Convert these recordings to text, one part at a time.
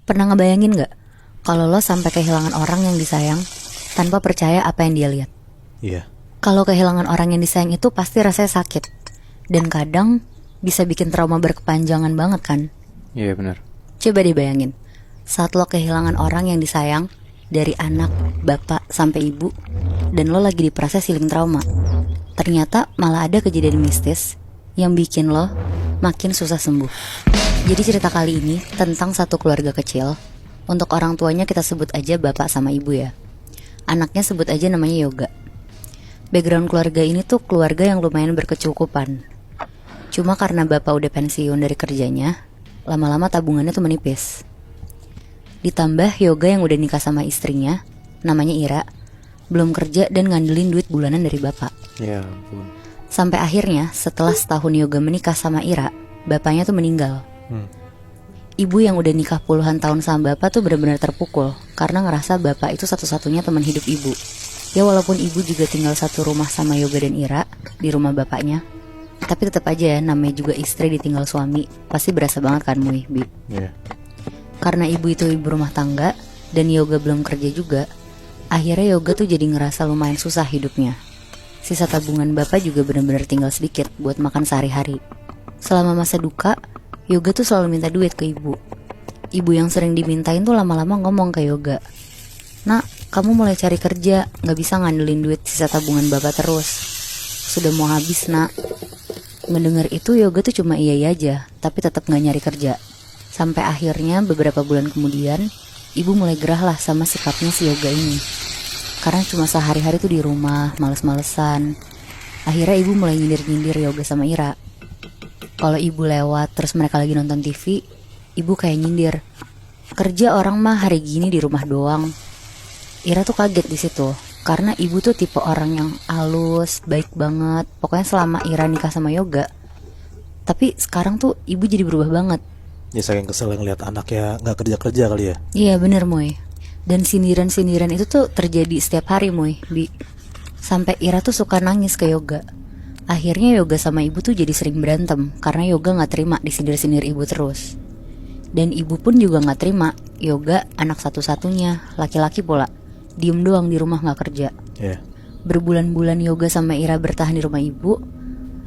Pernah ngebayangin gak kalau lo sampai kehilangan orang yang disayang tanpa percaya apa yang dia lihat? Iya. Kalau kehilangan orang yang disayang itu pasti rasanya sakit. Dan kadang bisa bikin trauma berkepanjangan banget kan? Iya benar. Coba deh bayangin, saat lo kehilangan orang yang disayang, dari anak, bapak, sampai ibu, dan lo lagi di proses healing trauma, ternyata malah ada kejadian mistis yang bikin lo makin susah sembuh. Jadi cerita kali ini tentang satu keluarga kecil. Untuk orang tuanya kita sebut aja bapak sama ibu ya. Anaknya sebut aja namanya Yoga. Background keluarga ini tuh keluarga yang lumayan berkecukupan. Cuma karena bapak udah pensiun dari kerjanya, lama-lama tabungannya tuh menipis. Ditambah Yoga yang udah nikah sama istrinya, namanya Ira, belum kerja dan ngandelin duit bulanan dari bapak. Ya ampun. Sampai akhirnya setelah setahun Yoga menikah sama Ira, bapaknya tuh meninggal. Ibu yang udah nikah puluhan tahun sama bapak tuh benar-benar terpukul karena ngerasa bapak itu satu-satunya teman hidup ibu. Ya walaupun ibu juga tinggal satu rumah sama Yoga dan Ira di rumah bapaknya, tapi tetap aja ya, namanya juga istri ditinggal suami, pasti berasa banget kan Muy, Bi? Iya. Karena ibu itu ibu rumah tangga dan Yoga belum kerja juga, akhirnya Yoga tuh jadi ngerasa lumayan susah hidupnya. Sisa tabungan bapak juga benar-benar tinggal sedikit buat makan sehari-hari. Selama masa duka, Yoga tuh selalu minta duit ke ibu. Ibu yang sering dimintain tuh lama-lama ngomong ke Yoga, "Nak, kamu mulai cari kerja, gak bisa ngandelin duit sisa tabungan bapak terus. Sudah mau habis, nak." Mendengar itu Yoga tuh cuma iya aja, tapi tetap gak nyari kerja. Sampai akhirnya beberapa bulan kemudian, ibu mulai gerah lah sama sikapnya si Yoga ini. Karena cuma sehari-hari tuh di rumah, males-malesan. Akhirnya ibu mulai nyindir-nyindir Yoga sama Ira. Kalau ibu lewat terus mereka lagi nonton TV, ibu kayak nyindir, "Kerja orang mah hari gini di rumah doang." Ira tuh kaget di situ, karena ibu tuh tipe orang yang halus, baik banget. Pokoknya selama Ira nikah sama Yoga. Tapi sekarang tuh ibu jadi berubah banget. Ya saking kesel ngeliat anaknya gak kerja-kerja kali ya. Iya bener Moy. Dan sindiran-sindiran itu tuh terjadi setiap hari Moy, Bi. Sampai Ira tuh suka nangis ke Yoga. Akhirnya Yoga sama ibu tuh jadi sering berantem karena Yoga gak terima disindir-sindir ibu terus. Dan ibu pun juga gak terima Yoga anak satu-satunya, laki-laki pula, diem doang di rumah gak kerja. Iya. Berbulan-bulan Yoga sama Ira bertahan di rumah ibu.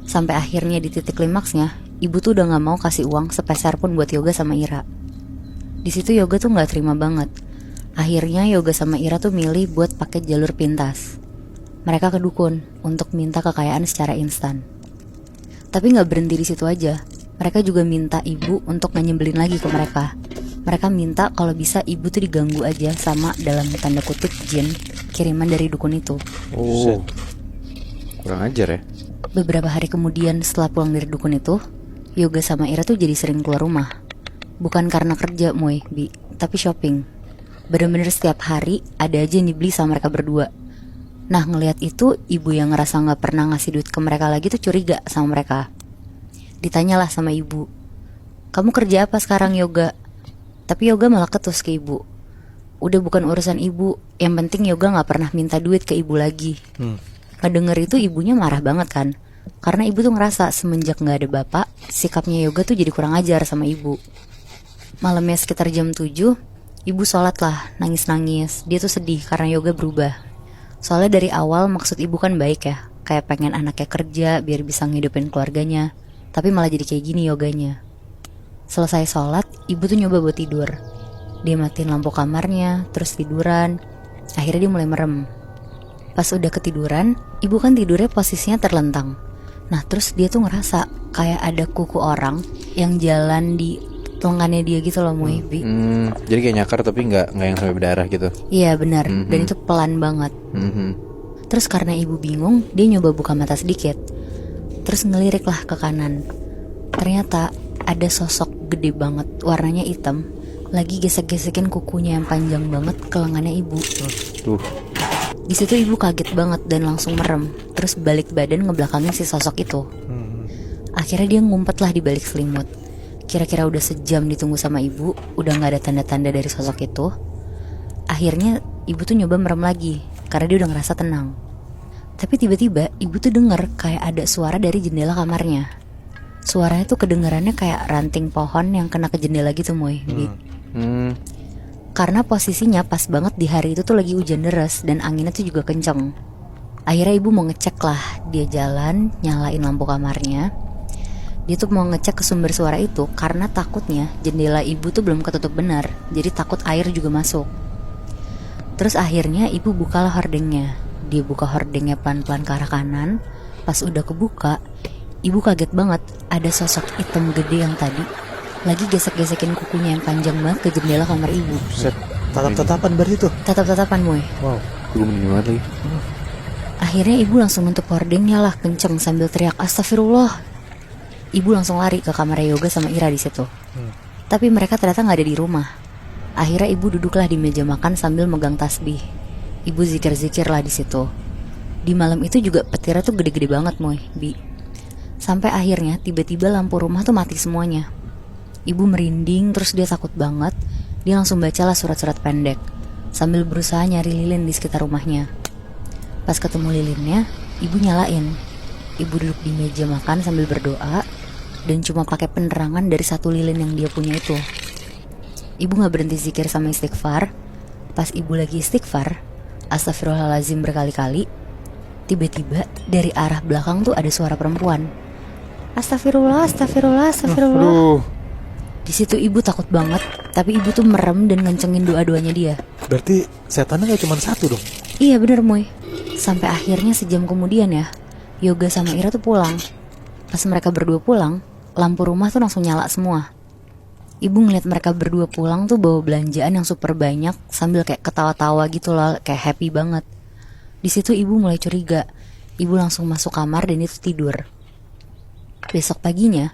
Sampai akhirnya di titik klimaksnya, ibu tuh udah gak mau kasih uang sepeser pun buat Yoga sama Ira. Di situ Yoga tuh gak terima banget. Akhirnya Yoga sama Ira tuh milih buat pakai jalur pintas. Mereka ke dukun untuk minta kekayaan secara instan. Tapi gak berhenti di situ aja. Mereka juga minta ibu untuk gak nyebelin lagi ke mereka. Mereka minta kalau bisa ibu tuh diganggu aja sama, dalam tanda kutip, jin kiriman dari dukun itu. Oh, Kurang ajar ya. Beberapa hari kemudian setelah pulang dari dukun itu, Yoga sama Ira tuh jadi sering keluar rumah. Bukan karena kerja Moy, Bi, tapi shopping. Bener-bener setiap hari ada aja yang dibeli sama mereka berdua. Nah ngelihat itu, ibu yang ngerasa gak pernah ngasih duit ke mereka lagi tuh curiga sama mereka. Ditanyalah sama ibu, "Kamu kerja apa sekarang Yoga?" Tapi Yoga malah ketus ke ibu. Udah bukan urusan ibu, yang penting Yoga gak pernah minta duit ke ibu lagi. Ngedenger itu ibunya marah banget kan, karena ibu tuh ngerasa semenjak gak ada bapak, sikapnya Yoga tuh jadi kurang ajar sama ibu. Malamnya sekitar jam 7, ibu sholat lah, nangis-nangis. Dia tuh sedih karena Yoga berubah. Soalnya dari awal maksud ibu kan baik ya, kayak pengen anaknya kerja biar bisa ngidupin keluarganya. Tapi malah jadi kayak gini Yoganya. Selesai sholat, ibu tuh nyoba buat tidur. Dia matiin lampu kamarnya, terus tiduran. Akhirnya dia mulai merem. Pas udah ketiduran, ibu kan tidurnya posisinya terlentang. Nah terus dia tuh ngerasa kayak ada kuku orang yang jalan di lengannya dia gitu loh Muy, Bi. Jadi kayak nyakar tapi nggak yang sampai berdarah gitu. Iya benar, dan itu pelan banget. Terus karena ibu bingung, dia nyoba buka mata sedikit. Terus ngelirik lah ke kanan. Ternyata ada sosok gede banget, warnanya hitam, lagi gesek-gesekin kukunya yang panjang banget ke lengannya ibu. Tuh. Di situ ibu kaget banget dan langsung merem. Terus balik badan ngebelakangin si sosok itu. Akhirnya dia ngumpet lah di balik selimut. Kira-kira udah sejam ditunggu sama ibu, udah gak ada tanda-tanda dari sosok itu. Akhirnya ibu tuh nyoba merem lagi, karena dia udah ngerasa tenang. Tapi tiba-tiba ibu tuh denger kayak ada suara dari jendela kamarnya. Suaranya tuh kedengarannya kayak ranting pohon yang kena ke jendela gitu Moy. Karena posisinya pas banget di hari itu tuh lagi hujan deras dan anginnya tuh juga kenceng. Akhirnya ibu mau ngecek lah. Dia jalan, nyalain lampu kamarnya. Dia tuh mau ngecek ke sumber suara itu karena takutnya jendela ibu tuh belum ketutup benar. Jadi takut air juga masuk. Terus akhirnya ibu bukalah hordengnya. Dia buka hordengnya pelan-pelan ke arah kanan. Pas udah kebuka, ibu kaget banget. Ada sosok hitam gede yang tadi lagi gesek-gesekin kukunya yang panjang banget ke jendela kamar ibu. Set, tatap-tatapan berarti tuh. Tatap-tatapan, Moy. Wow. Gue merinding banget lagi. Akhirnya ibu langsung nutup hordengnya lah kenceng sambil teriak astagfirullah. Ibu langsung lari ke kamar Yoga sama Ira di situ. Tapi mereka ternyata nggak ada di rumah. Akhirnya ibu duduklah di meja makan sambil megang tasbih. Ibu zikir-zikir lah di situ. Di malam itu juga petirnya tuh gede-gede banget, Moy, Bi. Sampai akhirnya tiba-tiba lampu rumah tuh mati semuanya. Ibu merinding, terus dia takut banget. Dia langsung bacalah surat-surat pendek sambil berusaha nyari lilin di sekitar rumahnya. Pas ketemu lilinnya, ibu nyalain. Ibu duduk di meja makan sambil berdoa dan cuma pakai penerangan dari satu lilin yang dia punya itu. Ibu gak berhenti zikir sama istighfar. Pas ibu lagi istighfar, astagfirullahalazim berkali-kali, tiba-tiba dari arah belakang tuh ada suara perempuan. Astagfirullah, astagfirullah, astagfirullah. Di situ ibu takut banget, tapi ibu tuh merem dan ngencengin doa-doanya dia. Berarti setannya gak cuma satu dong? Iya bener, Moy. Sampai akhirnya sejam kemudian ya, Yoga sama Ira tuh pulang. Pas mereka berdua pulang, lampu rumah tuh langsung nyala semua. Ibu ngeliat mereka berdua pulang tuh bawa belanjaan yang super banyak sambil kayak ketawa-tawa gitu lah, kayak happy banget. Di situ ibu mulai curiga. Ibu langsung masuk kamar dan itu tidur. Besok paginya,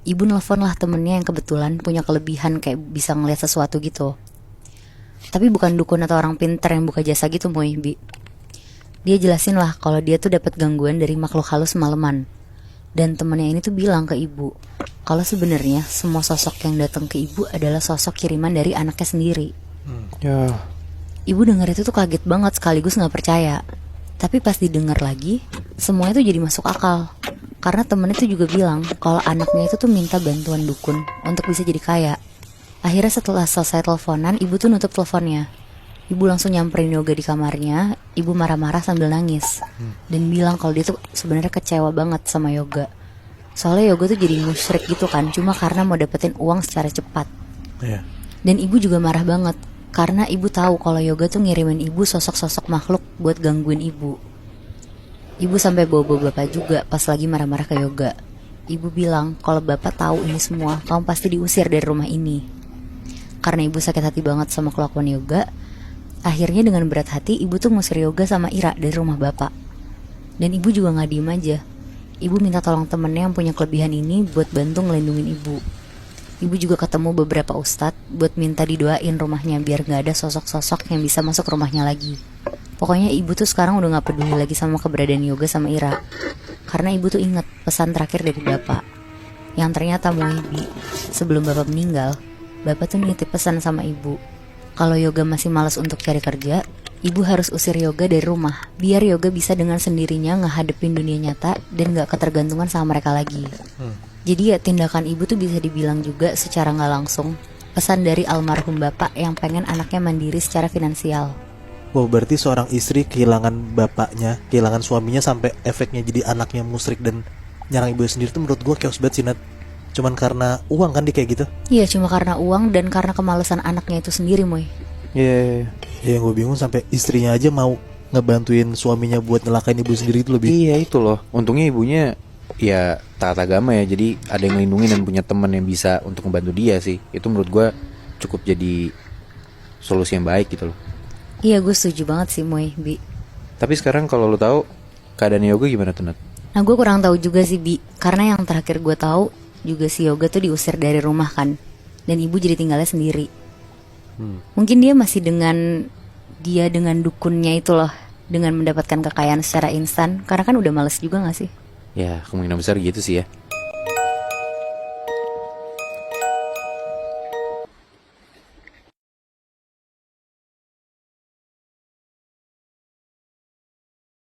ibu nelfon lah temennya yang kebetulan punya kelebihan kayak bisa ngeliat sesuatu gitu. Tapi bukan dukun atau orang pinter yang buka jasa gitu, Moy, Bi. Dia jelasin lah kalau dia tuh dapat gangguan dari makhluk halus semalaman. Dan temennya ini tuh bilang ke ibu kalau sebenarnya semua sosok yang datang ke ibu adalah sosok kiriman dari anaknya sendiri. Ya. Ibu dengar itu tuh kaget banget sekaligus gak percaya. Tapi pas didengar lagi, semuanya tuh jadi masuk akal. Karena temennya tuh juga bilang kalau anaknya itu tuh minta bantuan dukun untuk bisa jadi kaya. Akhirnya setelah selesai teleponan, ibu tuh nutup teleponnya. Ibu langsung nyamperin Yoga di kamarnya. Ibu marah-marah sambil nangis dan bilang kalau dia tuh sebenarnya kecewa banget sama Yoga. Soalnya Yoga tuh jadi musyrik gitu kan, cuma karena mau dapetin uang secara cepat. Iya. Dan ibu juga marah banget karena ibu tahu kalau Yoga tuh ngirimin ibu sosok-sosok makhluk buat gangguin ibu. Ibu sampai bawa bapak juga pas lagi marah-marah ke Yoga. Ibu bilang kalau bapak tahu ini semua, kamu pasti diusir dari rumah ini. Karena ibu sakit hati banget sama kelakuan Yoga, akhirnya dengan berat hati ibu tuh ngusir Yoga sama Ira dari rumah bapak. Dan ibu juga gak diem aja. Ibu minta tolong temennya yang punya kelebihan ini buat bantu ngelindungin ibu. Ibu juga ketemu beberapa ustadz buat minta didoain rumahnya biar gak ada sosok-sosok yang bisa masuk rumahnya lagi. Pokoknya ibu tuh sekarang udah gak peduli lagi sama keberadaan Yoga sama Ira. Karena ibu tuh inget pesan terakhir dari bapak. Yang ternyata Moibi, sebelum bapak meninggal, bapak tuh nitip pesan sama ibu. Kalau Yoga masih malas untuk cari kerja, ibu harus usir Yoga dari rumah biar Yoga bisa dengan sendirinya ngehadepin dunia nyata dan gak ketergantungan sama mereka lagi. Jadi ya tindakan ibu tuh bisa dibilang juga secara gak langsung pesan dari almarhum bapak yang pengen anaknya mandiri secara finansial. Wow, berarti seorang istri kehilangan bapaknya, kehilangan suaminya sampai efeknya jadi anaknya musyrik dan nyerang ibu sendiri tuh menurut gue chaos banget sih, Nat. Cuman karena uang kan dia kayak gitu. Iya, cuma karena uang dan karena kemalasan anaknya itu sendiri, Moy. Iya. Ya yang gue bingung sampai istrinya aja mau ngebantuin suaminya buat nyelakain ibu sendiri itu lebih. Iya itu loh. Untungnya ibunya ya taat agama ya, jadi ada yang ngelindungin dan punya teman yang bisa untuk membantu dia sih. Itu menurut gue cukup jadi solusi yang baik gitu loh. Iya, gue setuju banget sih, Moy, Bi. Tapi sekarang kalau lo tahu keadaan Yoga gimana tuh, Nat? Nah, gue kurang tahu juga sih, Bi. Karena yang terakhir gue tahu juga si Yoga tuh diusir dari rumah kan, dan ibu jadi tinggalnya sendiri. Mungkin dia masih dengan dukunnya itu loh, dengan mendapatkan kekayaan secara instan. Karena kan udah males juga gak sih? Ya kemungkinan besar gitu sih ya.